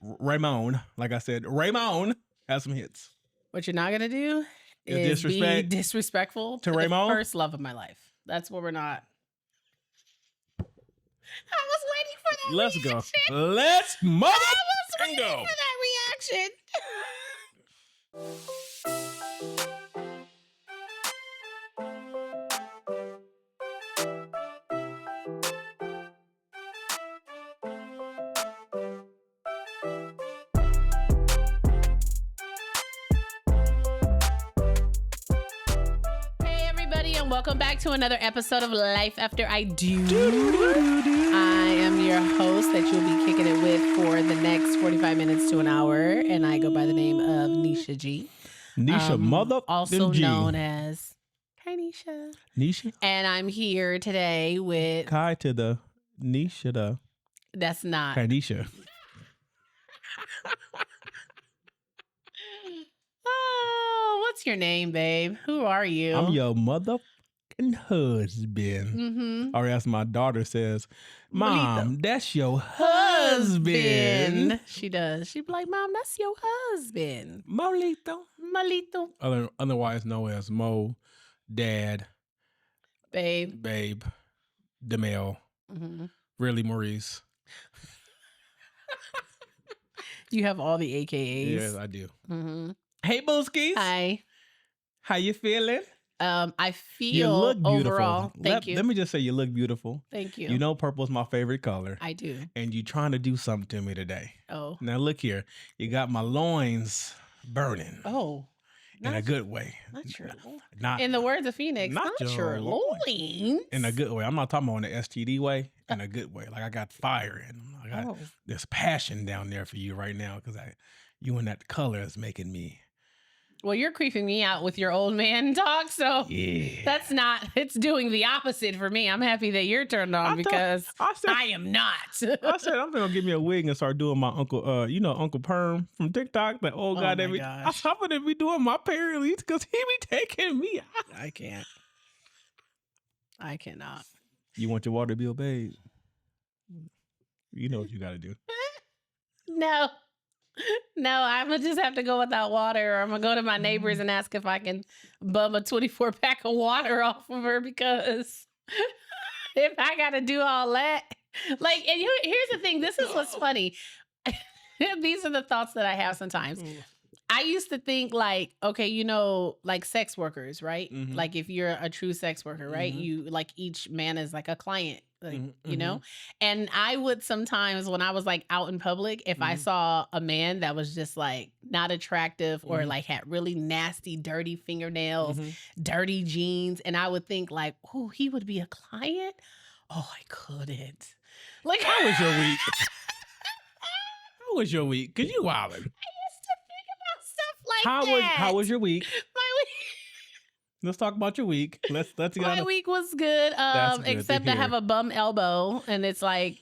Ramon, like I said, Ramon has some hits. What you're not gonna do is be disrespectful to Ramon? the first love of my life. That's what we're not. I was waiting for that reaction. Go. Let's mother. I was waiting for that reaction. Welcome back to another episode of Life After I Do. I am your host that you'll be kicking it with for the next 45 minutes to an hour, and I go by the name of Nisha G. Nisha mother also G. known as Hi Nisha. Nisha. And I'm here today with Kai to the Nisha the. That's not Kai Nisha. Oh, what's your name, babe? Who are you? I'm your mother husband. Mm-hmm. Or as my daughter says, Mom, Molito. that's your husband. She does. She be like, Mom, that's your husband. Molito. Otherwise known as Mo, Dad, Babe, Demel, really Maurice. You have all the AKAs. Yes, I do. Mm-hmm. Hey, Booskies. Hi. How you feeling? I feel you look beautiful. Overall, thank you. Let me just say you look beautiful. Thank you. You know purple is my favorite color. I do. And you trying to do something to me today. Oh. Now look here. You got my loins burning. Oh. In a good way. Not your not in the words of Phoenix, not your loins. In a good way. I'm not talking about in the STD way. In a good way. Like I got fire in them. I got this passion down there for you right now because you and that color is making me. Well, you're creeping me out with your old man talk, so that's not, it's doing the opposite for me. I'm happy that you're turned on because I am not. I said, I'm going to give me a wig and start doing my Uncle, Uncle Perm from TikTok, that old guy that I'm going to be doing my paralease because he be taking me out. I cannot. You want your water bill, babe? You know what you got to do. No, I'm going to just have to go without water, or I'm going to go to my neighbors and ask if I can bum a 24-pack of water off of her because if I got to do all that. Like, and here's the thing. This is what's funny. These are the thoughts that I have sometimes. I used to think like, okay, like sex workers, right? Mm-hmm. Like if you're a true sex worker, right? Mm-hmm. You like each man is like a client. Like, you know, and I would sometimes when I was like out in public, if I saw a man that was just like not attractive or like had really nasty, dirty fingernails, dirty jeans, and I would think like, oh, he would be a client. Oh, I couldn't. Like, how was your week? How was your week? Cause you wildin'. I used to think about stuff like that. How was your week? My week. Let's talk about your week. Let's get My week was good. Except I have a bum elbow, and it's like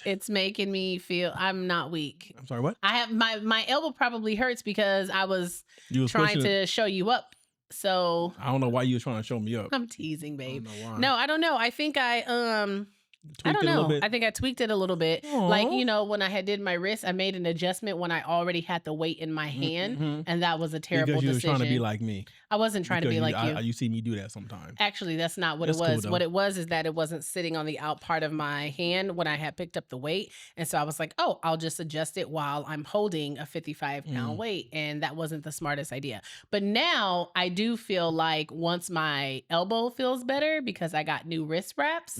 it's making me feel I'm not weak. I'm sorry, what? I have my elbow probably hurts because I was trying to show you up. So I don't know why you were trying to show me up. I'm teasing, babe. I don't know why. No, I don't know. I think I don't know. I think I tweaked it a little bit. Aww. Like, when I did my wrist, I made an adjustment when I already had the weight in my hand. And that was a terrible decision. Because you were trying to be like me. I wasn't trying to be like you. You see me do that sometimes. Actually, that's not what it was. Cool, what it was is that it wasn't sitting on the out part of my hand when I had picked up the weight. And so I was like, oh, I'll just adjust it while I'm holding a 55-pound weight. And that wasn't the smartest idea. But now I do feel like once my elbow feels better because I got new wrist wraps,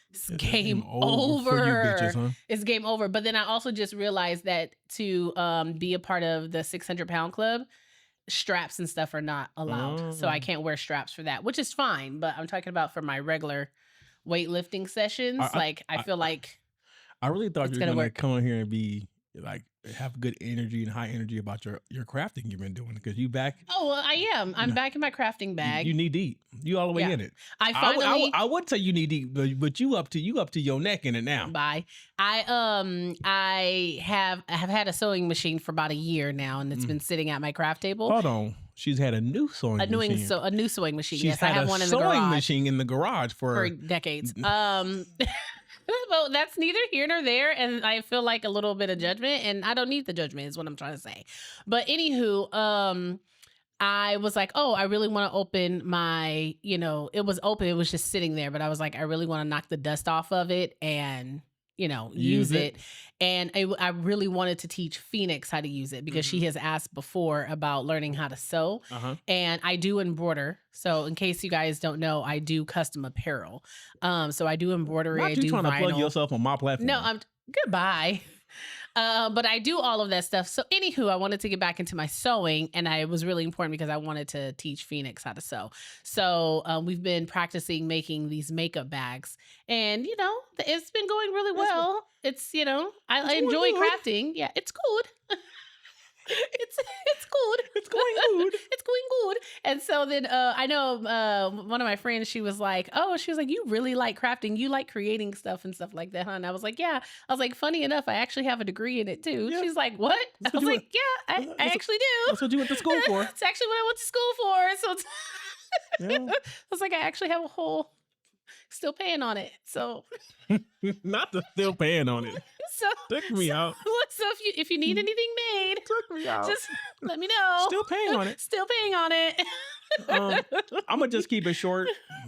it's game over. For you bitches, huh? It's game over. But then I also just realized that to be a part of the 600-pound club, straps and stuff are not allowed. So I can't wear straps for that, which is fine. But I'm talking about for my regular weightlifting sessions. I feel like I really thought you were going to come on here and be like have good energy and high energy about your crafting you've been doing because you back. Oh, well, I am. I'm back in my crafting bag. You knee deep. You all the way in it. I would say you knee deep, but you up to your neck in it now. Bye. I have had a sewing machine for about a year now, and it's been sitting at my craft table. Hold on. She's had a new sewing machine. A new sewing machine. She's yes, had I have one in the garage. garage. Sewing machine in the garage for decades. Well, that's neither here nor there. And I feel like a little bit of judgment, and I don't need the judgment is what I'm trying to say. But anywho, I was like, oh, I really want to open my, it was open. It was just sitting there. But I was like, I really want to knock the dust off of it and, use it. And I really wanted to teach Phoenix how to use it because she has asked before about learning how to sew. And I do embroider. So in case you guys don't know, I do custom apparel. So I do embroidery. Not I you do trying vinyl. to plug yourself on my platform. No, goodbye. But I do all of that stuff. So anywho, I wanted to get back into my sewing, and it was really important because I wanted to teach Phoenix how to sew. So we've been practicing making these makeup bags, and it's been going really well. It's I enjoy crafting. Yeah, it's good. It's good. It's going good. It's going good. And so then I know one of my friends, she was like, you really like crafting. You like creating stuff and stuff like that, huh? And I was like, yeah. I was like, funny enough, I actually have a degree in it too. Yeah. She's like, what? I was like, yeah, I actually do. That's what you went to school for. It's actually what I went to school for. So I was like, I actually have a whole still paying on it. So not the still paying on it. So took me out. So if you need anything made, took me out. Just let me know. Still paying on it. Still paying on it. I'm gonna just keep it short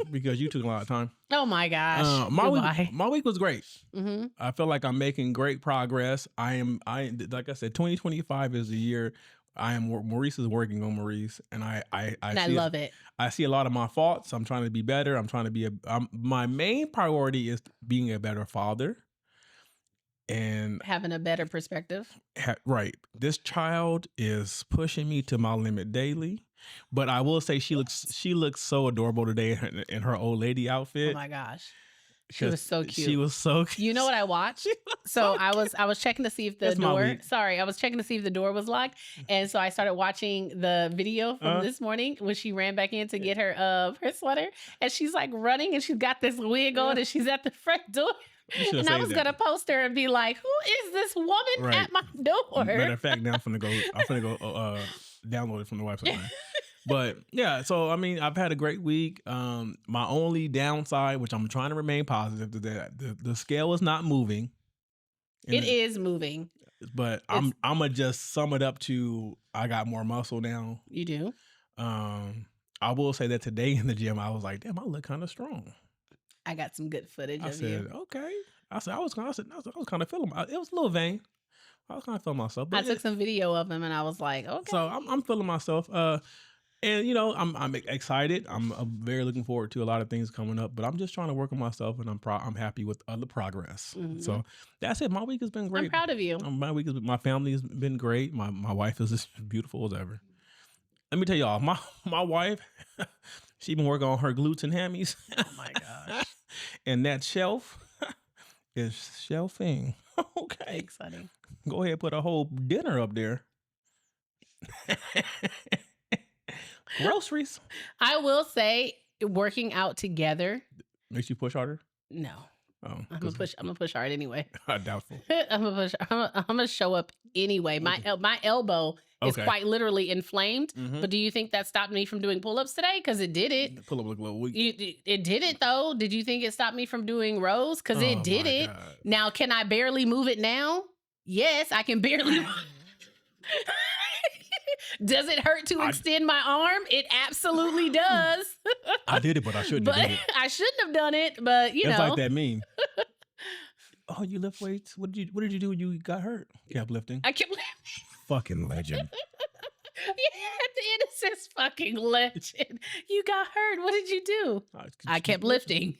because you took a lot of time. Oh my gosh. My week was great. I feel like I'm making great progress. I like I said, 2025 is the year. Maurice is working on Maurice, and I love it. I see a lot of my faults. I'm trying to be better. I'm trying to be my main priority is being a better father and having a better perspective. Right. This child is pushing me to my limit daily, but I will say she looks so adorable today in her old lady outfit. Oh my gosh. She was so cute. She was so cute. You know what I watched? So I was checking to see if the door. Sorry, I was checking to see if the door was locked, and so I started watching the video from this morning when she ran back in to get her sweater, and she's like running, and she's got this wig on, and she's at the front door. And I was gonna post her and be like, "Who is this woman at my door?" Matter of fact, now I'm finna go download it from the website. But yeah, so I mean, I've had a great week. My only downside, which I'm trying to remain positive, is that the scale is not moving. It is moving, but I'm gonna just sum it up to I got more muscle now. You do. I will say that today in the gym, I was like, damn, I look kind of strong. I got some good footage of you. Okay. I was kind of feeling. It was a little vain. I was kind of feeling myself. I took some video of him, and I was like, okay. So I'm feeling myself. And I'm excited. I'm very looking forward to a lot of things coming up. But I'm just trying to work on myself, and I'm happy with the progress. So that's it. My week has been great. I'm proud of you. My family has been great. My wife is as beautiful as ever. Let me tell y'all, my wife, she been working on her glutes and hammies. Oh my gosh! And that shelf is shelving. Okay, exciting. Go ahead, put a whole dinner up there. Groceries. I will say, working out together makes you push harder. No, oh, I'm gonna push hard anyway. Doubtful. I'm gonna show up anyway. My elbow is quite literally inflamed. But do you think that stopped me from doing pull-ups today? Because it did it. Pull-up look a little weak. It did it though. Did you think it stopped me from doing rows? Because it did it. God. Now, can I barely move it now? Yes, I can barely. Does it hurt to extend my arm? It absolutely does. I did it, but I shouldn't have done it. I shouldn't have done it, but It's like that meme. Oh, you lift weights? What did you do when you got hurt? Kept lifting. I kept lifting. Fucking legend. Yeah, at the end it says fucking legend. You got hurt. What did you do? I kept lifting.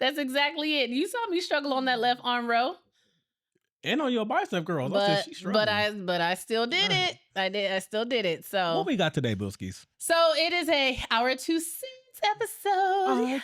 That's exactly it. You saw me struggle on that left arm row. And on your bicep curls. But I still did it. I still did it. So what we got today, Bilskis? So it is our 2 cents episode.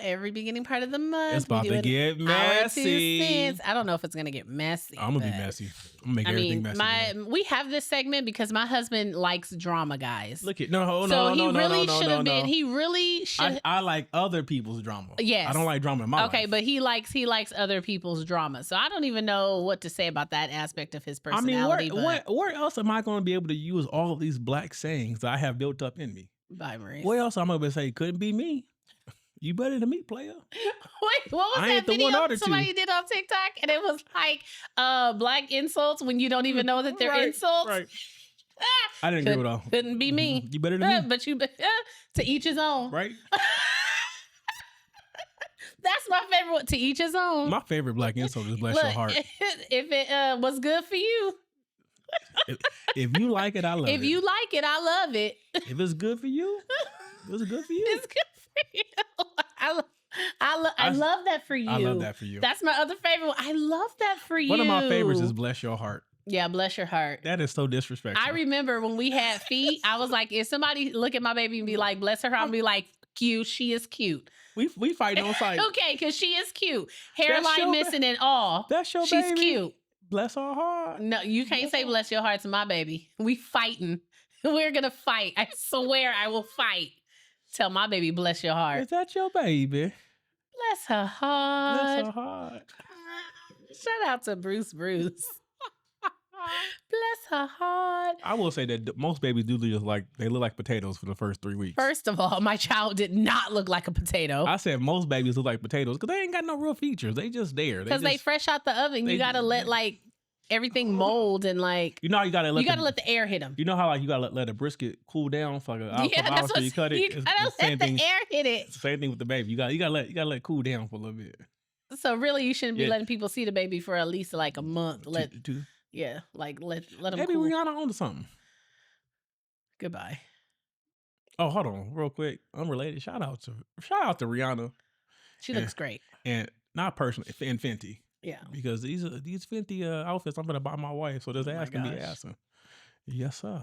Every beginning part of the month. It's about to get messy. I don't know if it's gonna get messy. I'm gonna be messy. I'm gonna make everything messy. We have this segment because my husband likes drama, guys. Look at He really should. I like other people's drama. Yes. I don't like drama in my life. Okay, but he likes other people's drama. So I don't even know what to say about that aspect of his personality. Where else am I going to be able to use all of these black sayings that I have built up in me? Bye, Maurice. Where else am I going to say couldn't be me? You better than me, player. Wait, what was I that ain't the video one or the somebody two. did on TikTok? And it was like black insults when you don't even know that they're Right, insults. right. Ah, I didn't agree with all. couldn't be me. You better than me, But you to each his own. right? That's my favorite one. To each his own. My favorite black insult is bless your heart. If it was good for you. If you like it, I love it. If you like it, I love it. If it's good for you, it's good for you. It's good for you. I love that for you. I love that for you. That's my other favorite one. I love that for you. One of my favorites is bless your heart. Yeah, bless your heart. That is so disrespectful. I remember when we had feet, I was like, if somebody look at my baby and be like, bless her heart, I'll be like, cute, she is cute. We fight on site. Okay, because she is cute. Hairline missing and all. That's your She's baby. Cute. Bless her heart. No, you can't say bless your heart to my baby. We fighting. We're going to fight. I swear I will fight. Tell my baby, bless your heart. Is that your baby? Bless her heart. Bless her heart. Shout out to Bruce. Bless her heart. I will say that most babies do look like potatoes for the first 3 weeks. First of all, my child did not look like a potato. I said most babies look like potatoes because they ain't got no real features. They just there. Because they fresh out the oven. You got to let like everything mold and like. You know, you got to let the air hit them. You know how like you got to let a brisket cool down for like an hour before you cut it? You got to let the air hit it. It's the same thing with the baby. You got to let it cool down for a little bit. So really you shouldn't be letting people see the baby for at least like a month. Two. Yeah, like let them Maybe cool. Rihanna onto something. Goodbye. Oh, hold on, real quick. Unrelated. Shout out to Rihanna. She looks great. And not personally, and Fenty. Yeah. Because these Fenty outfits I'm gonna buy my wife. So this ass can be asking. Yes, sir.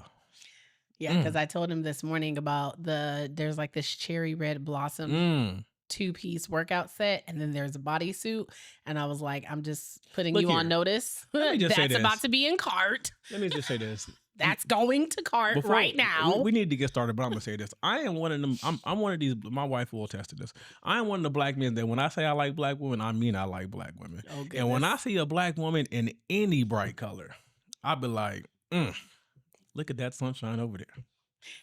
Yeah, because I told him this morning about there's like this cherry red blossom 2-piece workout set, and then there's a bodysuit, and I was like, I'm just putting you on notice. Let me just say That's this. about to be in cart. Let me just say this. That's going to cart right now. We need to get started, but I'm gonna say this. I am one of them. I'm one of these. My wife will attest to this. I am one of the black men that when I say I like black women, I mean I like black women. Oh, and when I see a black woman in any bright color, I'll be like, look at that sunshine over there.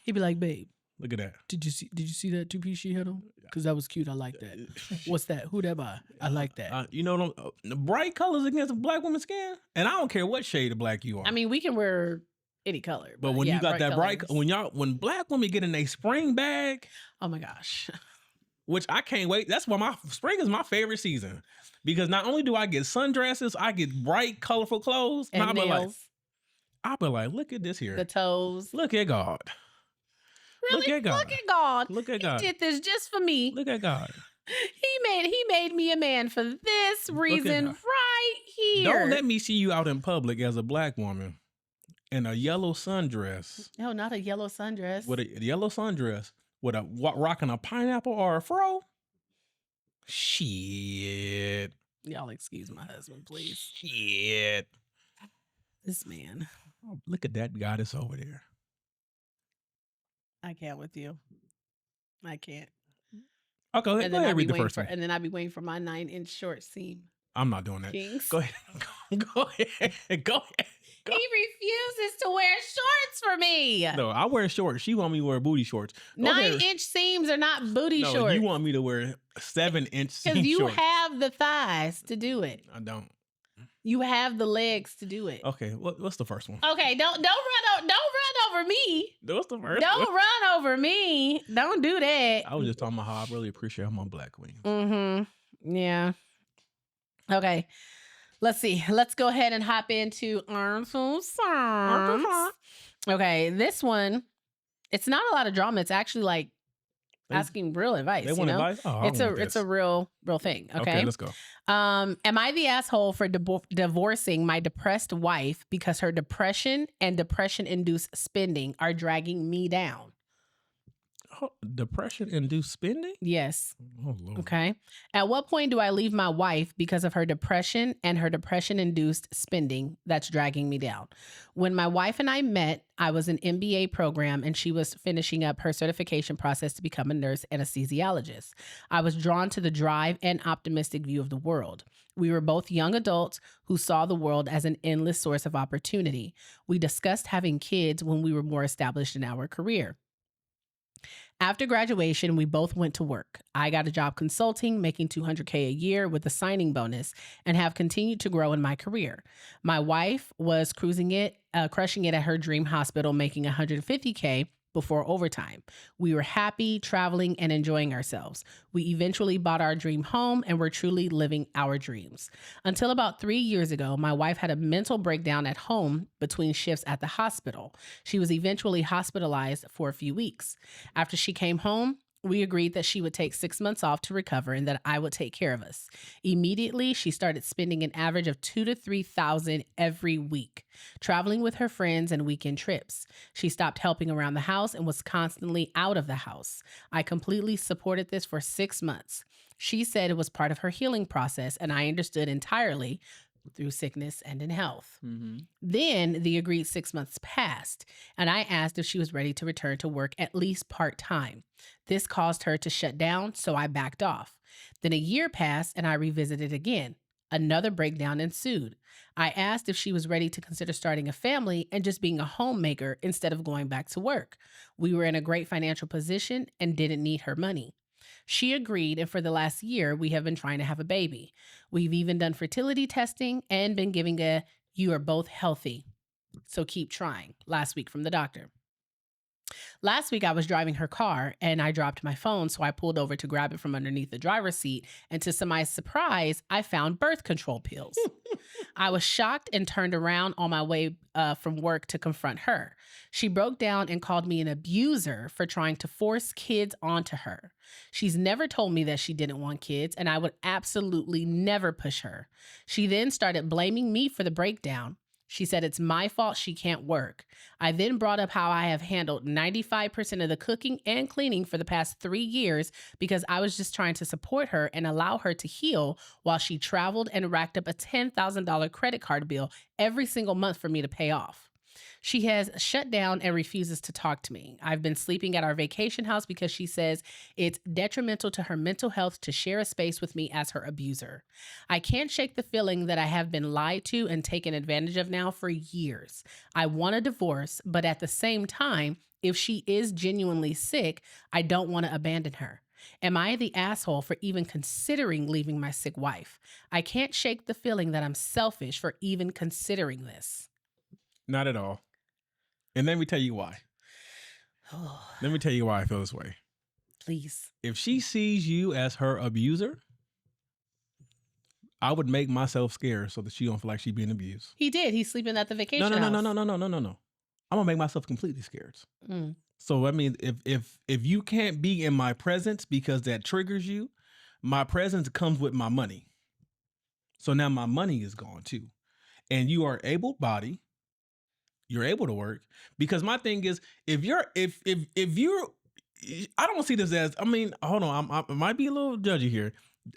He'd be like, babe, look at that. Did you see that 2-piece she had on? Because that was cute. I like that. What's that? Who that by? I like that. You know, the bright colors against a black woman's skin, and I don't care what shade of black you are. I mean, we can wear any color, but when you got that bright, when black women get in a spring bag, oh my gosh, which I can't wait. That's why spring is my favorite season, because not only do I get sundresses, I get bright, colorful clothes, and nails. I'll be like, look at this here, the toes. Look at God. Really? Look at God. Look at God. Look at God. He did this just for me. Look at God. He made me a man for this reason right here. Don't let me see you out in public as a black woman in a yellow sundress. No, not a yellow sundress. With a yellow sundress with rocking a pineapple or a fro. Shit. Y'all excuse my husband, please. Shit. This man. Oh, look at that goddess over there. I can't with you. I can't. Okay, go ahead, read the first one. And then I'll be waiting for my 9-inch short seam. I'm not doing that. Kings. Go ahead. Go ahead. He refuses to wear shorts for me. No, I wear shorts. She want me to wear booty shorts. 9-inch seams are not booty shorts. No, you want me to wear 7-inch seam because you shorts. have the thighs to do it. I don't. You have the legs to do it. Okay, what's the first one? Okay, don't run over me. What's the first Don't one? run over me. Don't do that. I was just talking about how I really appreciate my black queen. Mm-hmm. Yeah. Okay. Let's see. Let's go ahead and hop into Armful Songs. Okay, this one, it's not a lot of drama. It's actually like asking real advice. They want advice? Oh, it's a real thing. Okay, let's go. Am I the asshole for divorcing my depressed wife because her depression and depression-induced spending are dragging me down? Oh, depression-induced spending? Yes. Oh, Lord. Okay. At what point do I leave my wife because of her depression and her depression-induced spending that's dragging me down? When my wife and I met, I was an MBA program and she was finishing up her certification process to become a nurse anesthesiologist. I was drawn to the drive and optimistic view of the world. We were both young adults who saw the world as an endless source of opportunity. We discussed having kids when we were more established in our career. After graduation, we both went to work. I got a job consulting, making $200K a year with a signing bonus, and have continued to grow in my career. My wife was crushing it at her dream hospital, making $150K before overtime. We were happy, traveling, and enjoying ourselves. We eventually bought our dream home and were truly living our dreams. Until about 3 years ago, my wife had a mental breakdown at home between shifts at the hospital. She was eventually hospitalized for a few weeks. After she came home, we agreed that she would take 6 months off to recover and that I would take care of us. Immediately, she started spending an average of $2,000 to $3,000 every week, traveling with her friends and weekend trips. She stopped helping around the house and was constantly out of the house. I completely supported this for 6 months. She said it was part of her healing process, and I understood entirely through sickness and in health. Mm-hmm. Then the agreed 6 months passed, and I asked if she was ready to return to work at least part-time. This caused her to shut down, so I backed off. Then a year passed, and I revisited again. Another breakdown ensued. I asked if she was ready to consider starting a family and just being a homemaker instead of going back to work. We were in a great financial position and didn't need her money. She agreed, and for the last year, we have been trying to have a baby. We've even done fertility testing and been giving a "you are both healthy, so keep trying" last week from the doctor. Last week, I was driving her car and I dropped my phone, so I pulled over to grab it from underneath the driver's seat. And to my surprise, I found birth control pills. I was shocked and turned around on my way from work to confront her. She broke down and called me an abuser for trying to force kids onto her. She's never told me that she didn't want kids, and I would absolutely never push her. She then started blaming me for the breakdown. She said it's my fault she can't work. I then brought up how I have handled 95% of the cooking and cleaning for the past 3 years because I was just trying to support her and allow her to heal while she traveled and racked up a $10,000 credit card bill every single month for me to pay off. She has shut down and refuses to talk to me. I've been sleeping at our vacation house because she says it's detrimental to her mental health to share a space with me as her abuser. I can't shake the feeling that I have been lied to and taken advantage of now for years. I want a divorce, but at the same time, if she is genuinely sick, I don't want to abandon her. Am I the asshole for even considering leaving my sick wife? I can't shake the feeling that I'm selfish for even considering this. Not at all. And let me tell you why. Let me tell you why I feel this way. Please. If she sees you as her abuser, I would make myself scared so that she don't feel like she's being abused. He did. He's sleeping at the vacation house. No. I'm gonna make myself completely scared. So I mean, if you can't be in my presence because that triggers you, my presence comes with my money. So now my money is gone too, and you are able-bodied. You're able to work, because my thing is, if you're, I don't see this as, I mean, hold on, I might be a little judgy here.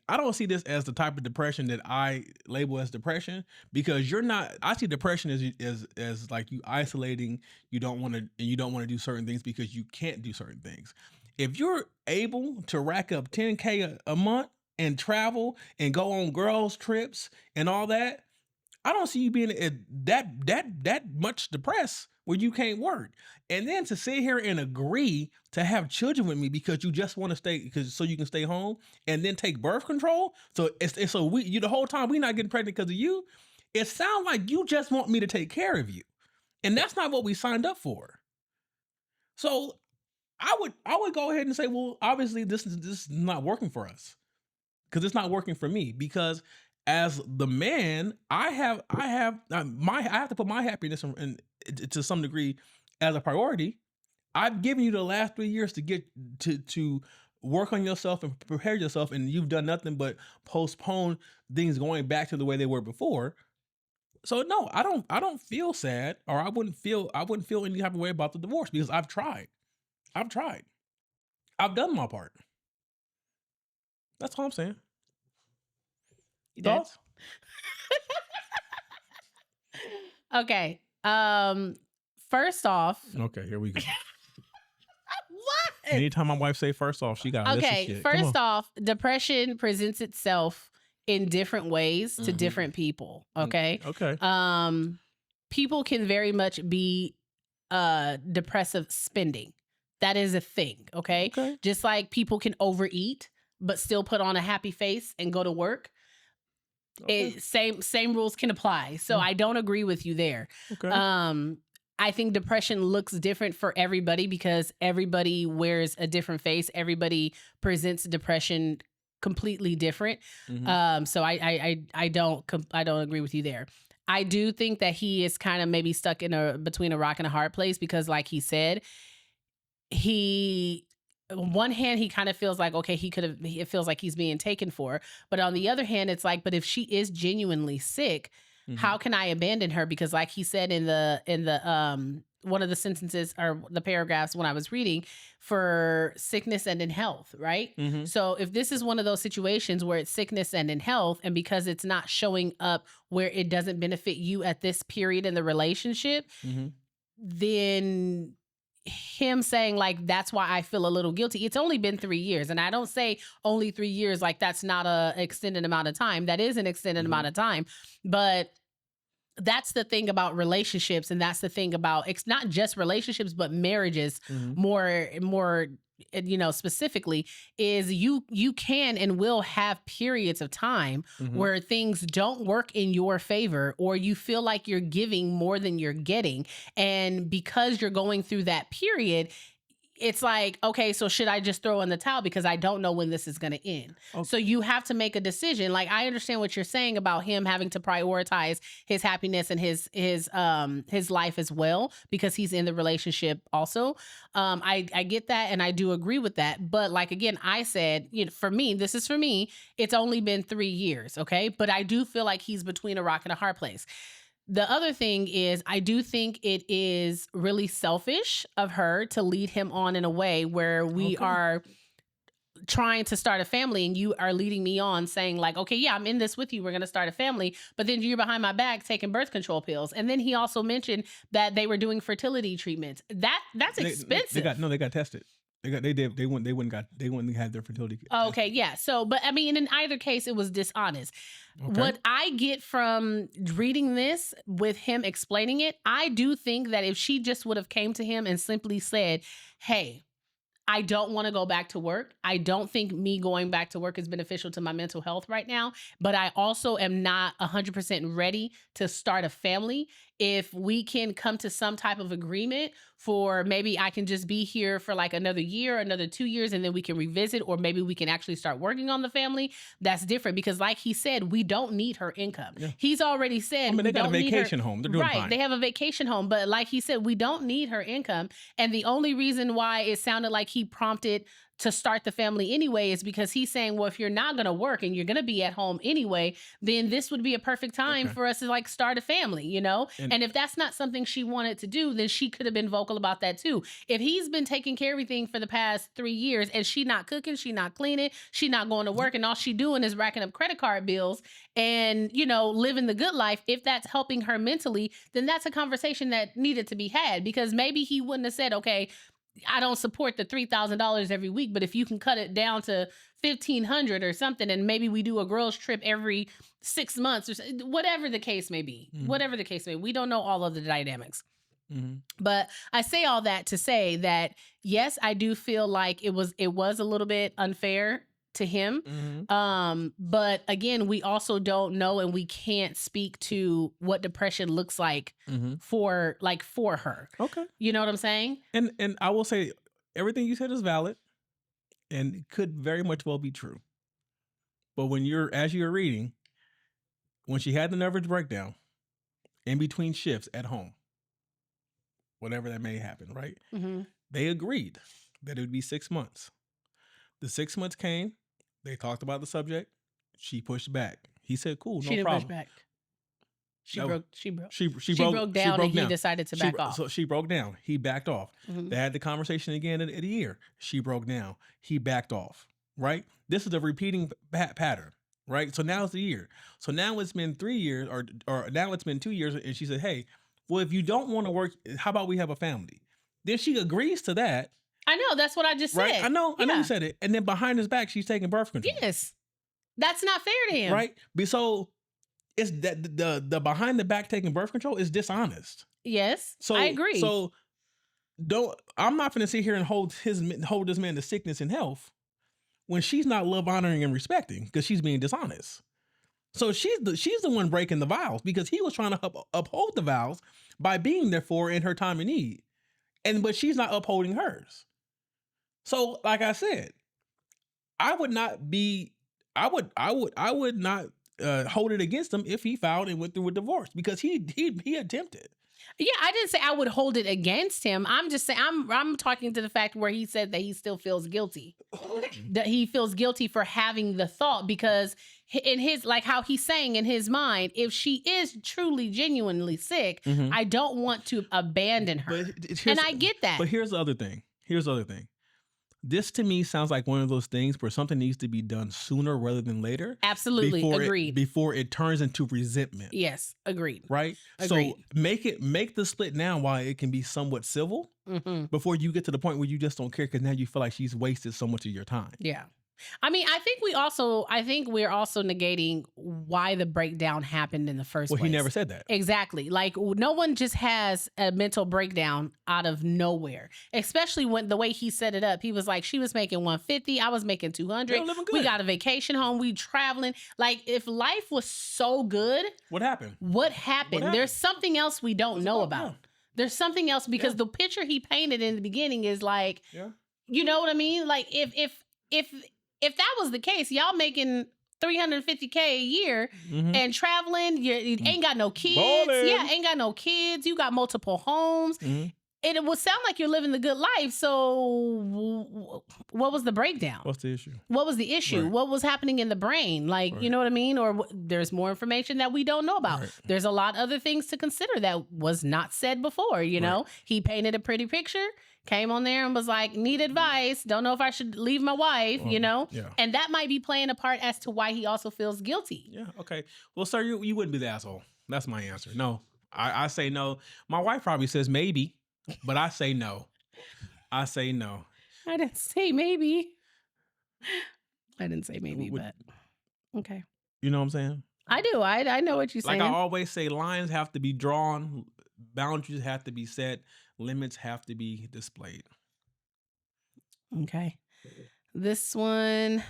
I don't see this as the type of depression that I label as depression, because you're not, I see depression as like you isolating, you don't want to do certain things because you can't do certain things. If you're able to rack up $10K a month and travel and go on girls trips and all that, I don't see you being that much depressed where you can't work. And then to sit here and agree to have children with me because you just want to stay, so you can stay home, and then take birth control. So the whole time we not getting pregnant because of you. It sounds like you just want me to take care of you, and that's not what we signed up for. So I would go ahead and say, well, obviously this is not working for us, because it's not working for me, because as the man, I have to put my happiness in to some degree as a priority. I've given you the last 3 years to get to work on yourself and prepare yourself, and you've done nothing but postpone things going back to the way they were before. So no, I don't feel sad, or I wouldn't feel any type of way about the divorce, because I've tried. I've done my part. That's all I'm saying. Thoughts? Okay. First off. Okay, here we go. What? Anytime my wife say first off, she got a list of shit. First off, depression presents itself in different ways to different people. Okay. Okay. People can very much be depressive spending. That is a thing, okay? Okay. Just like people can overeat but still put on a happy face and go to work. Okay. Same rules can apply. So I don't agree with you there. Okay. I think depression looks different for everybody because everybody wears a different face. Everybody presents depression completely different. So I don't agree with you there. I do think that he is kind of maybe stuck in between a rock and a hard place because, like he said, on one hand, he kind of feels like, okay, it feels like he's being taken for. But on the other hand, it's like, but if she is genuinely sick, how can I abandon her? Because like he said in the one of the sentences or the paragraphs when I was reading, for sickness and in health, right? So if this is one of those situations where it's sickness and in health, and because it's not showing up where it doesn't benefit you at this period in the relationship, then him saying like, that's why I feel a little guilty. It's only been 3 years. And I don't say only 3 years, like that's not an extended amount of time. That is an extended amount of time. But that's the thing about relationships. And that's the thing about, it's not just relationships, but marriages more, specifically, is you can and will have periods of time where things don't work in your favor, or you feel like you're giving more than you're getting. And because you're going through that period, it's like, okay, so should I just throw in the towel because I don't know when this is going to end? Okay. So you have to make a decision. Like, I understand what you're saying about him having to prioritize his happiness and his life as well, because he's in the relationship also. I get that, and I do agree with that. But like, again, I said, for me, it's only been 3 years. Okay. But I do feel like he's between a rock and a hard place. The other thing is, I do think it is really selfish of her to lead him on in a way where we are trying to start a family, and you are leading me on saying like, okay, yeah, I'm in this with you. We're going to start a family. But then you're behind my back taking birth control pills. And then he also mentioned that they were doing fertility treatments. That's expensive. They got tested. They wouldn't have their fertility. Okay, yeah. So, but I mean, in either case, it was dishonest. Okay. What I get from reading this with him explaining it, I do think that if she just would have came to him and simply said, hey, I don't want to go back to work. I don't think me going back to work is beneficial to my mental health right now, but I also am not 100% ready to start a family. If we can come to some type of agreement for maybe I can just be here for like another year, another 2 years, and then we can revisit, or maybe we can actually start working on the family, that's different. Because like he said, we don't need her income. Yeah. He's already said, they got a vacation home. They're doing right. fine. They have a vacation home. But like he said, we don't need her income. And the only reason why it sounded like he prompted to start the family anyway is because he's saying, well, if you're not going to work and you're going to be at home anyway, then this would be a perfect time for us to like start a family, And if that's not something she wanted to do, then she could have been vocal about that too. If he's been taking care of everything for the past 3 years and she not cooking, she not cleaning, she not going to work, and all she doing is racking up credit card bills and, living the good life, if that's helping her mentally, then that's a conversation that needed to be had, because maybe he wouldn't have said, okay, I don't support the $3,000 every week, but if you can cut it down to $1,500 or something, and maybe we do a girls trip every 6 months, or whatever the case may be, we don't know all of the dynamics. But I say all that to say that, yes, I do feel like it was a little bit unfair to him. But again, we also don't know, and we can't speak to what depression looks like for her. Okay. You know what I'm saying? And I will say everything you said is valid and it could very much well be true. But as you're reading, when she had the nervous breakdown in between shifts at home, whatever that may happen, right? They agreed that it would be 6 months. The 6 months came. They talked about the subject. She pushed back. He said, "Cool, she no problem." Push back. She broke down, and he decided to back off. So she broke down. He backed off. They had the conversation again in a year. She broke down. He backed off. Right. This is a repeating pattern. Right. So now it's a year. So now it's been 3 years, or now it's been 2 years, and she said, "Hey, well, if you don't want to work, how about we have a family?" Then she agrees to that. I know. That's what I just said. Right? I know you said it. And then behind his back, she's taking birth control. Yes. That's not fair to him. Right? So it's that the behind the back taking birth control is dishonest. Yes. So I agree. So I'm not going to sit here and hold this man to sickness and health when she's not love honoring and respecting because she's being dishonest. So she's the one breaking the vows because he was trying to uphold the vows by being there for her in her time of need, but she's not upholding hers. So, like I said, I would not hold it against him if he filed and went through a divorce because he attempted. Yeah, I didn't say I would hold it against him. I'm just saying I'm talking to the fact where he said that he still feels guilty. That he feels guilty for having the thought because in his, like how he's saying in his mind, if she is truly genuinely sick, I don't want to abandon her. And I get that. But here's the other thing. This to me sounds like one of those things where something needs to be done sooner rather than later. Absolutely, agreed. Before it turns into resentment. Yes, agreed. Right? Agreed. So make the split now while it can be somewhat civil before you get to the point where you just don't care because now you feel like she's wasted so much of your time. Yeah. I mean, I think we're also negating why the breakdown happened in the first place. Well, he never said that. Exactly. Like no one just has a mental breakdown out of nowhere, especially when the way he set it up. He was like, she was making 150. I was making 200. We got a vacation home. We traveling. Like if life was so good. What happened? There's something else we don't know about. Yeah. There's something else because the picture he painted in the beginning is like, you know what I mean? Like if that was the case, y'all making $350K a year and traveling, you ain't got no kids. Ballin'. Yeah, ain't got no kids. You got multiple homes. And it would sound like you're living the good life. So what was the breakdown? What's the issue? What was the issue? Right. What was happening in the brain? Like, you know what I mean? Or there's more information that we don't know about. Right. There's a lot of other things to consider that was not said before, you know? He painted a pretty picture. Came on there and was like, need advice. Don't know if I should leave my wife, you know? Yeah. And that might be playing a part as to why he also feels guilty. Yeah, okay. Well, sir, you wouldn't be the asshole. That's my answer. No, I say no. My wife probably says maybe, but I say no. I say no. I didn't say maybe. But okay. You know what I'm saying? I do. I know what you're saying. Like I always say, lines have to be drawn. Boundaries have to be set. Limits have to be displayed. Okay. This one.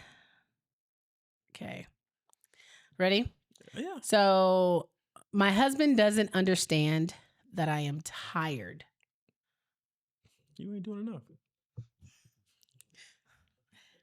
Okay. Ready? Yeah. So my husband doesn't understand that I am tired. You ain't doing enough.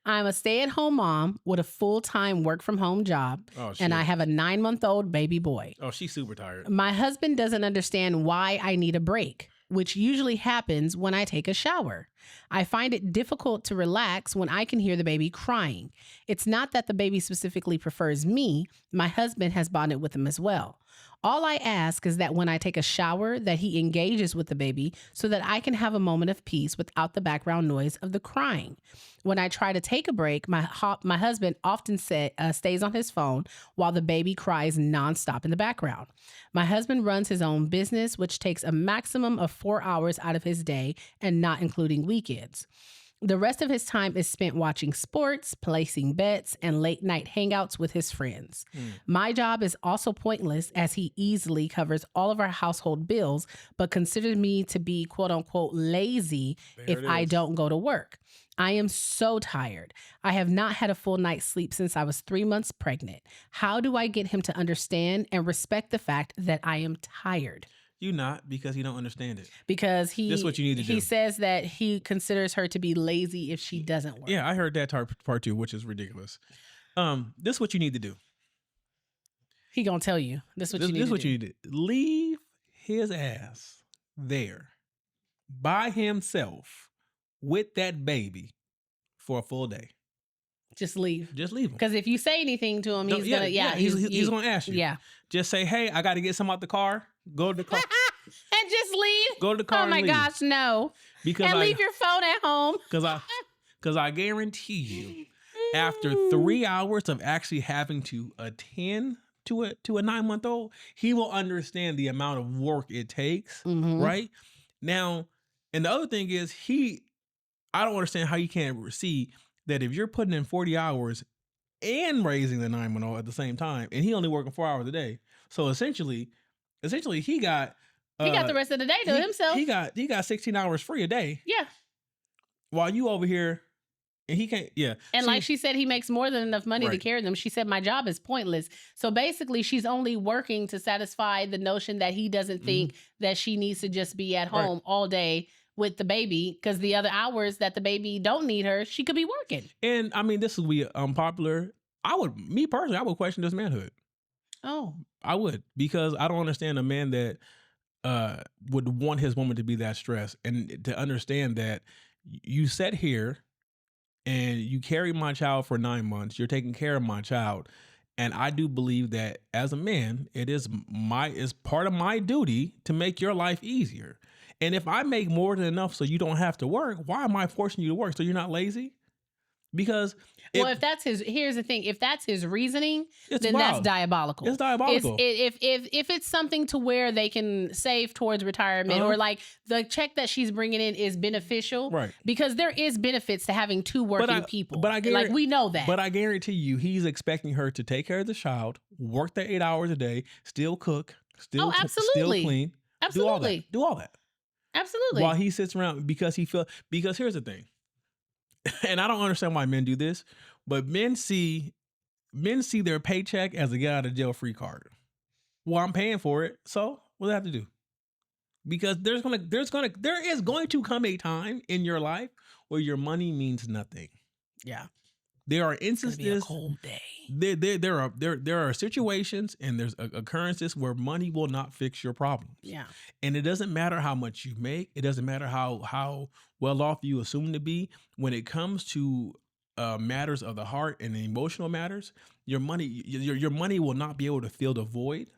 I'm a stay-at-home mom with a full-time work-from-home job, and I have a 9-month-old baby boy. Oh, she's super tired. My husband doesn't understand why I need a break, which usually happens when I take a shower. I find it difficult to relax when I can hear the baby crying. It's not that the baby specifically prefers me. My husband has bonded with him as well. All I ask is that when I take a shower, that he engages with the baby so that I can have a moment of peace without the background noise of the crying. When I try to take a break, my husband often stays on his phone while the baby cries nonstop in the background. My husband runs his own business, which takes a maximum of 4 hours out of his day and not including weekends. The rest of his time is spent watching sports, placing bets, and late night hangouts with his friends. My job is also pointless as he easily covers all of our household bills, but considers me to be quote unquote lazy if I don't go to work. I am so tired. I have not had a full night's sleep since I was 3 months pregnant. How do I get him to understand and respect the fact that I am tired? You not, because you don't understand it. This is what you need to do. He says that he considers her to be lazy if she doesn't work. Yeah, I heard that part too, which is ridiculous. This is what you need to do. He gonna tell you. This is what you need to do. Leave his ass there by himself with that baby for a full day. Just leave. Just leave him. Because if you say anything to him, he's going to ask you. Yeah. Just say, hey, I got to get some out the car. Go to the car. And just leave? Go to the car and leave. Oh, my gosh, no. Leave your phone at home. Because I guarantee you, after 3 hours of actually having to attend to a 9-month-old, he will understand the amount of work it takes, right? Now, and the other thing is, I don't understand how you can't see that if you're putting in 40 hours and raising the 9-month-old at the same time, and he only working 4 hours a day. So essentially he got He got the rest of the day to himself. He got 16 hours free a day. Yeah. While you over here, and he can't. Yeah. And like she said, he makes more than enough money to Right. carry them. She said, my job is pointless. So basically, she's only working to satisfy the notion that he doesn't think that she needs to just be at home all day with the baby, because the other hours that the baby don't need her, she could be working. And I mean, this is unpopular. Me personally, I would question this manhood. Oh. I would, because I don't understand a man that would want his woman to be that stressed, and to understand that you sat here and you carried my child for 9 months. You're taking care of my child. And I do believe that as a man, it's part of my duty to make your life easier. And if I make more than enough so you don't have to work, why am I forcing you to work? So you're not lazy? Because if that's here's the thing, if that's his reasoning, then wild. That's diabolical. It's diabolical. If it's something to where they can save towards retirement, or like the check that she's bringing in is beneficial, right? Because there is benefits to having two working people. But I like we know that. But I guarantee you, he's expecting her to take care of the child, work the 8 hours a day, still cook, still clean, absolutely, do all that. Absolutely. While he sits around because here's the thing. And I don't understand why men do this, but men see their paycheck as a get out of jail free card. Well, I'm paying for it, so what do I have to do? Because there is going to come a time in your life where your money means nothing. Yeah. There are instances. It's gonna be a cold day. There are situations and there's occurrences where money will not fix your problems. Yeah. And it doesn't matter how much you make. It doesn't matter how well off you assume to be. When it comes to matters of the heart and the emotional matters, your money will not be able to fill the void,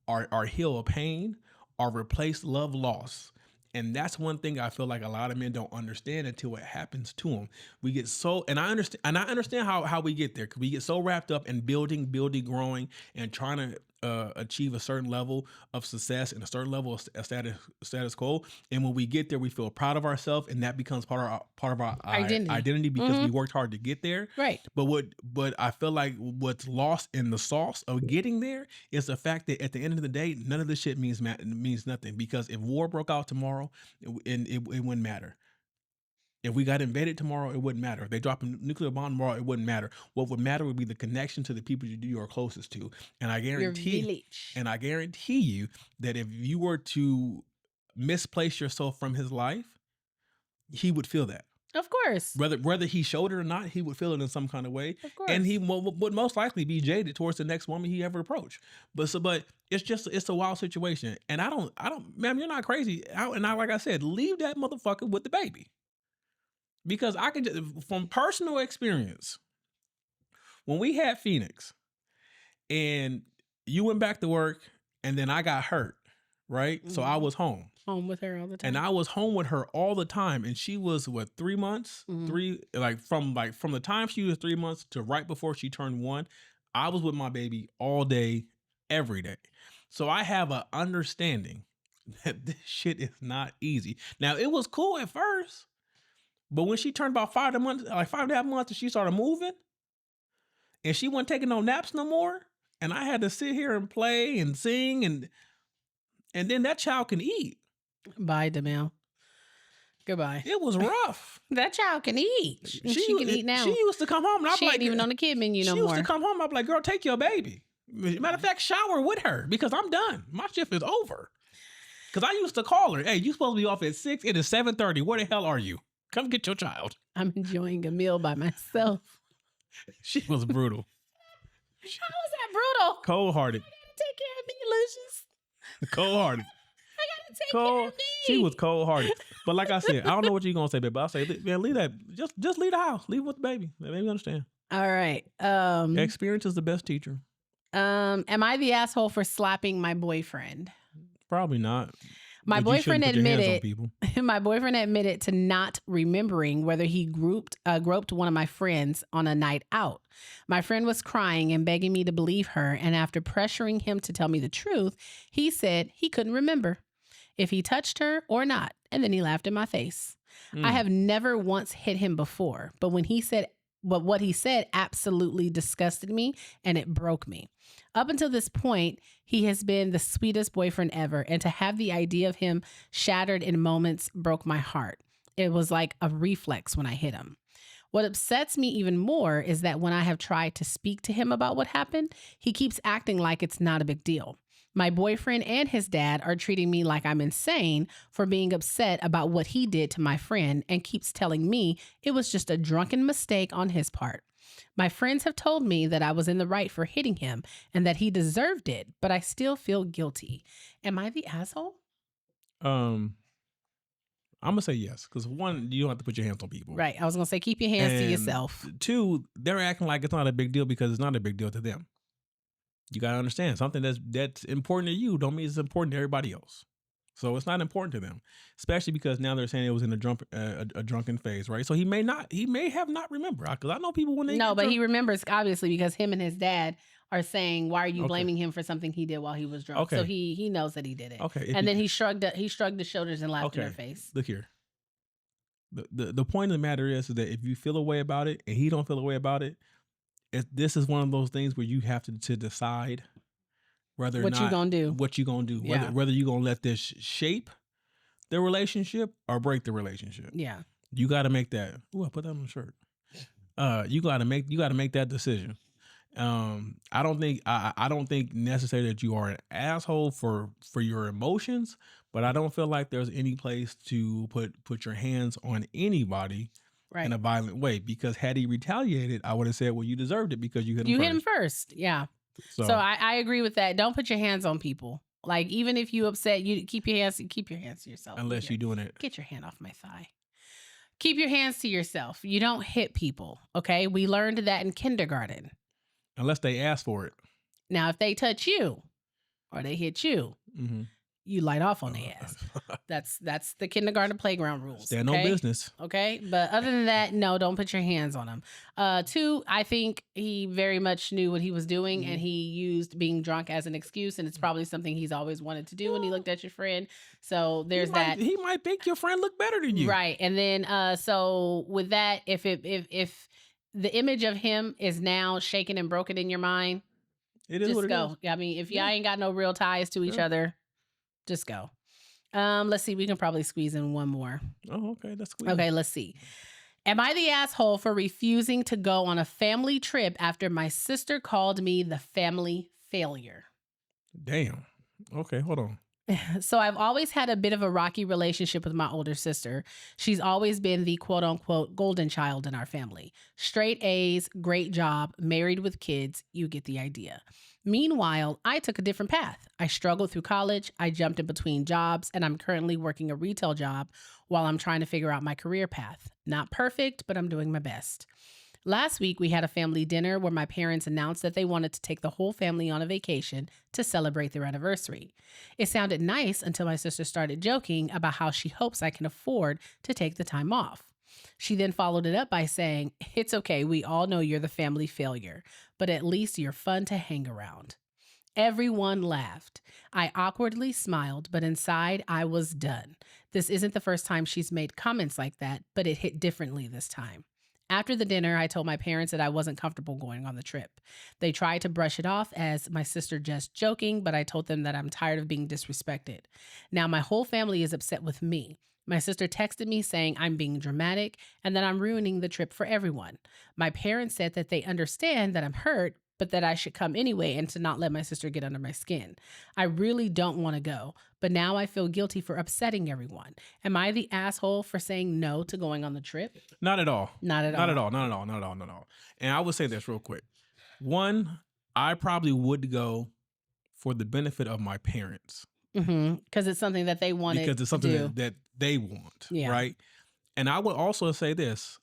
or heal a pain, or replace love lost. And that's one thing I feel like a lot of men don't understand until it happens to them. We get so, and I understand how we get there, because we get so wrapped up in building, growing, and trying to achieve a certain level of success and a certain level of status quo. And when we get there, we feel proud of ourselves, and that becomes part of our identity because we worked hard to get there. Right. But I feel like what's lost in the sauce of getting there is the fact that at the end of the day, none of this shit means nothing. Because if war broke out tomorrow, it wouldn't matter. If we got invaded tomorrow, it wouldn't matter. If they drop a nuclear bomb tomorrow, it wouldn't matter. What would matter would be the connection to the people you are closest to. And I guarantee you that if you were to misplace yourself from his life, he would feel that. Of course. Whether he showed it or not, he would feel it in some kind of way. Of course. And he would most likely be jaded towards the next woman he ever approached. But it's a wild situation. And I don't, ma'am, you're not crazy. Like I said, leave that motherfucker with the baby. Because I can just, from personal experience, when we had Phoenix and you went back to work and then I got hurt, right? Mm-hmm. So I was home with her all the time. And I was home with her all the time. And she was 3 months, from the time she was 3 months to right before she turned 1, I was with my baby all day, every day. So I have an understanding that this shit is not easy. Now, it was cool at first. But when she turned about 5.5 months, and she started moving, and she wasn't taking no naps no more, and I had to sit here and play and sing, and then that child can eat. Bye, Demel. Goodbye. It was rough. That child can eat. She can eat now. She used to come home, and I'm she ain't even on the kid menu no more. She used to come home, I'm like, girl, take your baby. Matter of fact, shower with her, because I'm done. My shift is over. Because I used to call her, hey, you supposed to be off at 6. It is 7:30. Where the hell are you? Come get your child. I'm enjoying a meal by myself. She was brutal. How was that brutal? Cold-hearted. I gotta take care of me, Lucius. Cold-hearted. I gotta take care of me. She was cold-hearted. But like I said, I don't know what you're gonna say, baby. But I'll say, man, leave that. Just leave the house. Leave it with the baby. Maybe you understand. All right. Experience is the best teacher. Am I the asshole for slapping my boyfriend? Probably not. My boyfriend admitted to not remembering whether he groped one of my friends on a night out. My friend was crying and begging me to believe her, and after pressuring him to tell me the truth, he said he couldn't remember if he touched her or not, and then he laughed in my face. I have never once hit him before, but when he said what he said absolutely disgusted me and it broke me. Up until this point, he has been the sweetest boyfriend ever, and to have the idea of him shattered in moments broke my heart. It was like a reflex when I hit him. What upsets me even more is that when I have tried to speak to him about what happened, he keeps acting like it's not a big deal. My boyfriend and his dad are treating me like I'm insane for being upset about what he did to my friend and keeps telling me it was just a drunken mistake on his part. My friends have told me that I was in the right for hitting him and that he deserved it, but I still feel guilty. Am I the asshole? I'm gonna say yes, because one, you don't have to put your hands on people. Right. I was gonna say keep your hands to And yourself. two, they're acting like it's not a big deal because it's not a big deal to them. You gotta understand, something that's important to you don't mean it's important to everybody else. So it's not important to them, especially because now they're saying it was in a drunken phase, right? So he may have not remembered, because I know people when they No, get but drunk, he remembers obviously because him and his dad are saying, "Why are you Okay. blaming him for something he did while he was drunk?" Okay. So he knows that he did it. Okay, if And you- then he shrugged his shoulders and laughed in her Okay. face. Look here. The point of the matter is that if you feel a way about it and he don't feel a way about it, this is one of those things where you have to decide whether or What not you gonna do? what you gonna do, Yeah. whether you gonna let this shape the relationship or break the relationship. Yeah. You got to make that. Ooh, I put that on the shirt. You got to make that decision. I don't think necessarily that you are an asshole for your emotions, but I don't feel like there's any place to put your hands on anybody Right. in a violent way, because had he retaliated, I would have said, well, you deserved it because you hit him You first. hit him first. Yeah. So I agree with that. Don't put your hands on people. Like, even if you upset, you keep your hands to yourself. Unless you're doing it. Get your hand off my thigh. Keep your hands to yourself. You don't hit people. Okay. We learned that in kindergarten. Unless they ask for it. Now, if they touch you or they hit you, Mm-hmm. you light off on their ass. That's the kindergarten playground rules. Stand okay? on business. Okay. But other than that, no, don't put your hands on him. Two, I think he very much knew what he was doing and he used being drunk as an excuse. And it's probably something he's always wanted to do when he looked at your friend. So there's that. He might think your friend look better than you. Right. And then so with that, if the image of him is now shaken and broken in your mind, It is just what it go. is. I mean, if y'all ain't got no real ties to each other, just go. Let's see. We can probably squeeze in one more. Oh, okay. That's cool. Okay, let's see. Am I the asshole for refusing to go on a family trip after my sister called me the family failure? Damn. Okay, hold on. So I've always had a bit of a rocky relationship with my older sister. She's always been the quote unquote golden child in our family. Straight A's, great job, married with kids. You get the idea. Meanwhile, I took a different path. I struggled through college. I jumped in between jobs, and I'm currently working a retail job while I'm trying to figure out my career path. Not perfect, but I'm doing my best. Last week, we had a family dinner where my parents announced that they wanted to take the whole family on a vacation to celebrate their anniversary. It sounded nice until my sister started joking about how she hopes I can afford to take the time off. She then followed it up by saying, "It's okay, we all know you're the family failure, but at least you're fun to hang around." Everyone laughed. I awkwardly smiled, but inside I was done. This isn't the first time she's made comments like that, but it hit differently this time. After the dinner, I told my parents that I wasn't comfortable going on the trip. They tried to brush it off as my sister just joking, but I told them that I'm tired of being disrespected. Now my whole family is upset with me. My sister texted me saying I'm being dramatic and that I'm ruining the trip for everyone. My parents said that they understand that I'm hurt, but that I should come anyway and to not let my sister get under my skin. I really don't want to go, but now I feel guilty for upsetting everyone. Am I the asshole for saying no to going on the trip? Not at all. Not at all. Not at all. Not at all. Not at all. Not at all. And I would say this real quick. One, I probably would go for the benefit of my parents. Because it's something that they wanted because it's something to do. that they want. Yeah. Right. And I would also say this.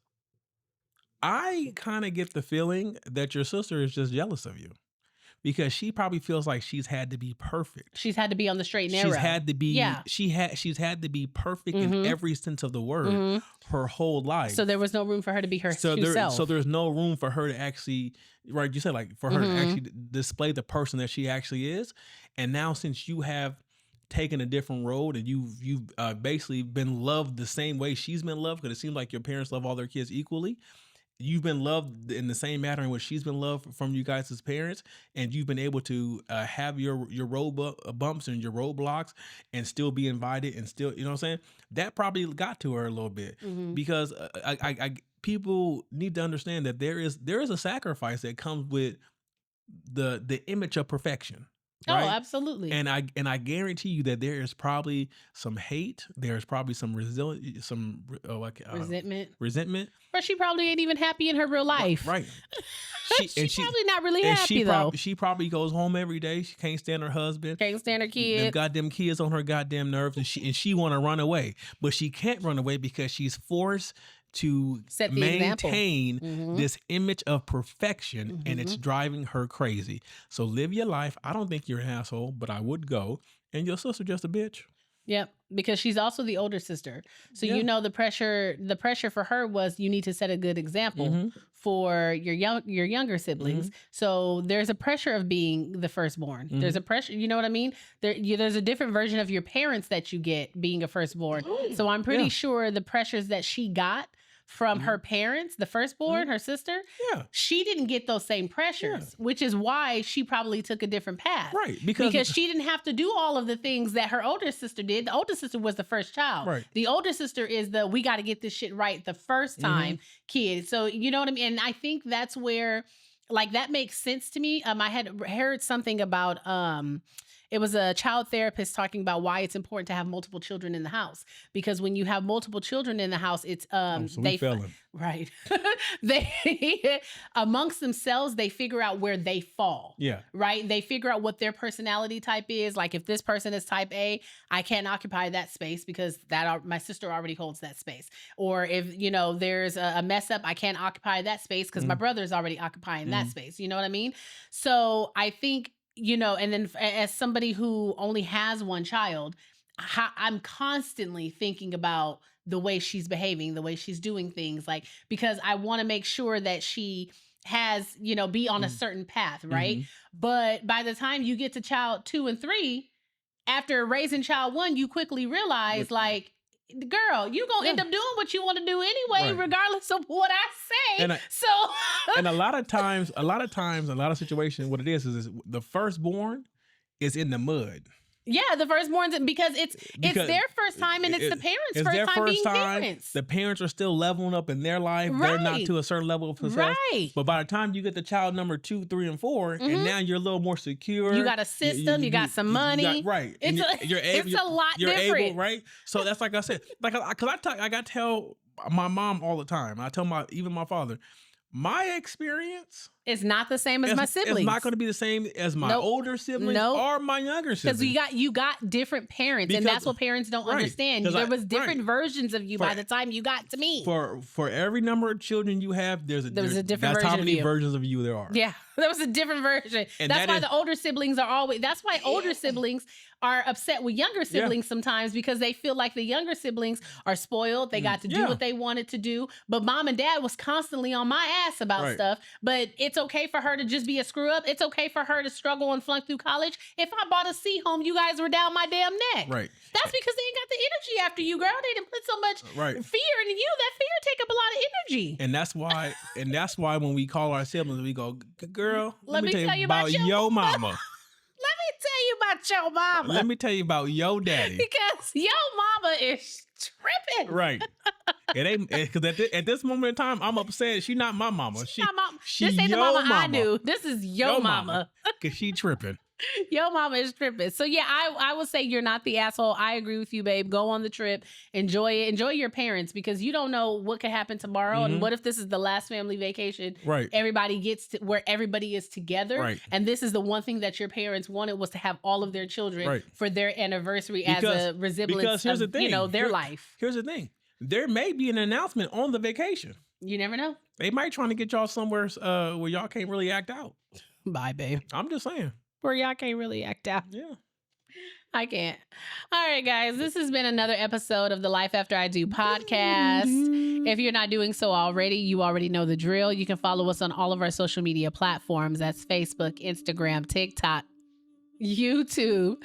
I kind of get the feeling that your sister is just jealous of you because she probably feels like she's had to be perfect. She's had to be on the straight and narrow. She's had to be. Yeah. She's had to be perfect in every sense of the word her whole life. So there was no room for her to be her true self. So there's no room for her to actually, right? You said like for her to actually display the person that she actually is. And now since you have taken a different road and you've basically been loved the same way she's been loved, because it seems like your parents love all their kids equally. you've been loved in the same manner in which she's been loved from you guys as parents, and you've been able to have your road bumps and your roadblocks and still be invited and still, you know what I'm saying? That probably got to her a little bit because people need to understand that there is a sacrifice that comes with the image of perfection. Oh, Right? absolutely. And I guarantee you that there is probably some hate. There's probably some resentment. But she probably ain't even happy in her real life. Right. She's probably not really happy though. She probably goes home every day. She can't stand her husband. Can't stand her Them kids. goddamn kids on her goddamn nerves, and she want to run away, but she can't run away because she's forced to Set the maintain example. this image of perfection, and it's driving her crazy. So live your life. I don't think you're an asshole, but I would go. And your sister just a bitch. Yep, because she's also the older sister. So Yeah. you know the pressure for her was you need to set a good example for your younger siblings. So there's a pressure of being the firstborn. There's a pressure, you know what I mean? There's a different version of your parents that you get being a firstborn. So I'm pretty sure the pressures that she got from her parents, the firstborn, her sister, she didn't get those same pressures, which is why she probably took a different path. Right. Because she didn't have to do all of the things that her older sister did. The older sister was the first child. Right. The older sister is we got to get this shit right the first time kid. So you know what I mean? And I think that's where, like, that makes sense to me. I had heard something about, it was a child therapist talking about why it's important to have multiple children in the house, because when you have multiple children in the house, it's right. They amongst themselves, they figure out where they fall. Yeah. Right. They figure out what their personality type is. Like if this person is type A, I can't occupy that space because my sister already holds that space. Or if there's a mess up, I can't occupy that space because my brother is already occupying that space. You know what I mean? So I think. And then as somebody who only has one child, I'm constantly thinking about the way she's behaving, the way she's doing things, like, because I want to make sure that she has, be on a certain path, right? But by the time you get to child 2 and 3, after raising child 1, you quickly realize, like, girl, you gonna end up doing what you want to do anyway, regardless of what I say. And a lot of times, a lot of situations, what it is the firstborn is in the mud. Yeah, the firstborns, because it's their first time, and it's the parents' first time being parents. The parents are still leveling up in their life. Right. They're not to a certain level of success. Right. But by the time you get to child number 2, 3, and 4, and now you're a little more secure. You got a system. You got some money. Right. It's a lot different. You're able, right? So that's like I said, because I got to tell my mom all the time. I tell even my father, my experience is not the same as my siblings. It's not going to be the same as my older siblings or my younger siblings. Because you got different parents, and that's what parents don't understand. There was different versions of you by the time you got to me. For every number of children you have, there's a different version. That's how many versions of you there are. Yeah, there was a different version. And that's why the older siblings are always. That's why older siblings are upset with younger siblings sometimes, because they feel like the younger siblings are spoiled. They got to do what they wanted to do, but mom and dad was constantly on my ass about stuff. But it's okay for her to just be a screw up. It's okay for her to struggle and flunk through college. If I bought a C home, you guys were down my damn neck. Right. That's because they ain't got the energy after you, girl. They didn't put so much fear into you. That fear take up a lot of energy. And that's why when we call our siblings, we go, girl, let me tell you about your mama. Let me tell you about your mama. Let me tell you about your daddy. Because your mama is tripping. Right. It ain't, because at this moment in time, I'm upset. She not my mama. She not mama. This ain't the mama I knew. This is your mama. Because she tripping. Your mama is tripping. So yeah, I would say you're not the asshole. I agree with you, babe. Go on the trip. Enjoy it. Enjoy your parents, because you don't know what could happen tomorrow. And what if this is the last family vacation? Right. Everybody gets to where everybody is together. Right. And this is the one thing that your parents wanted, was to have all of their children for their anniversary as a resemblance of their life. Here's the thing. There may be an announcement on the vacation. You never know. They might trying to get y'all somewhere where y'all can't really act out. Bye, babe. I'm just saying. Where y'all can't really act out. Yeah. I can't. All right, guys. This has been another episode of the Life After I Do podcast. If you're not doing so already, you already know the drill. You can follow us on all of our social media platforms. That's Facebook, Instagram, TikTok. YouTube.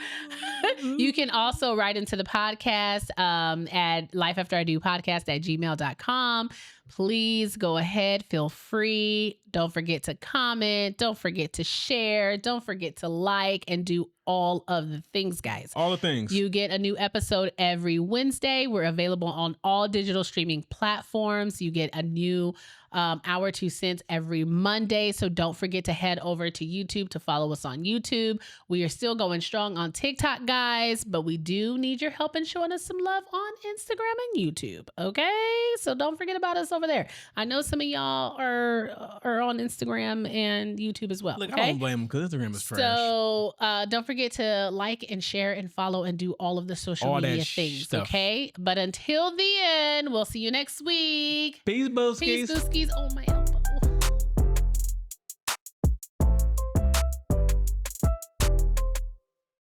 You can also write into the podcast at lifeafterido podcast@gmail.com. Please go ahead. Feel free. Don't forget to comment. Don't forget to share. Don't forget to like and do all of the things, guys. All the things. You get a new episode every Wednesday. We're available on all digital streaming platforms. You get a new Our 2 Cents every Monday. So don't forget to head over to YouTube to follow us on YouTube. We are still going strong on TikTok, guys, but we do need your help in showing us some love on Instagram and YouTube. Okay? So don't forget about us over there. I know some of y'all are on Instagram and YouTube as well. Look, okay? I don't blame them because Instagram is trash. So don't forget to like and share and follow and do all of the social All media that things. stuff. Okay? But until the end, we'll see you next week. Peace, Booskies. Peace, Booskies. Oh my